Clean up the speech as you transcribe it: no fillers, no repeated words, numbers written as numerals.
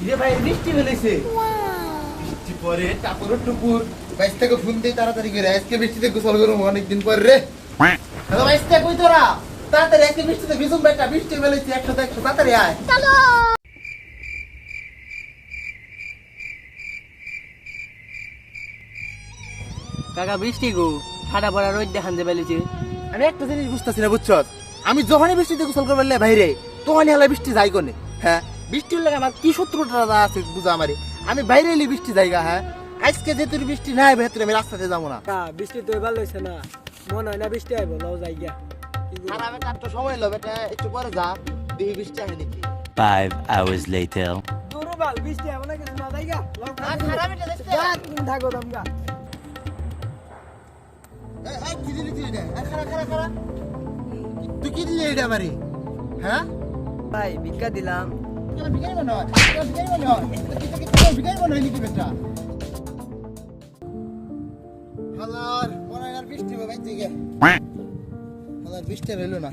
রে ভাই বৃষ্টি হলেছে বৃষ্টি পরে টাপুর টুপুর বাইশ থেকে ফোন দিয়ে তাড়াতাড়ি করে আজকে বৃষ্টিতে গোসল করবো অনেকদিন পর রে হ্যালো বাইশ থেকে কই তোরা তাড়াতাড়ি আজকে বৃষ্টিতে ভিজুম বেটা বৃষ্টি ফেলেছি 100 তাড়াতাড়ি আয় কাকা বৃষ্টি গো ঠাডা পড়া রোদ দেখান যে বেলিছে। আমি একটা জিনিস বুঝতেছি না বুঝছ আমি যখনই বৃষ্টিতে গোসল করবার বাইরে তখনই হেলা বৃষ্টি যাই কোনে হ্যাঁ বৃষ্টির লাগে আমার কি শত্রুতা আছে বুঝা আমারে আমি বাইরে এলে বৃষ্টি যাইগা হ্যাঁ আজকে যেহেতু বৃষ্টি নাই ভেতরে আমি রাস্তাতে যাবো না বৃষ্টি তো এবার লইছে না মনে হয় না বৃষ্টি আইব লও যাই গিয়া আর আমি তার তো সময় লো বেটা একটু পরে যা দেখি বৃষ্টি আসে নাকি 5 hours later. দূর বাল বৃষ্টি আইব না কিছু না যাই গিয়া লও খারাপ এটা দেখতে যা তুমি থাকো তোমরা এই কি দিলি তুই এটা খারা তুই কি দিলি এটা আমারে হ্যাঁ ভাই ভিক্ষা দিলাম কেন ভিখারি বানাও ভিখারি বানাও নাকি বেটা হালার মনে আর বৃষ্টি হবে বাইতে গে হালার বৃষ্টি হইলো না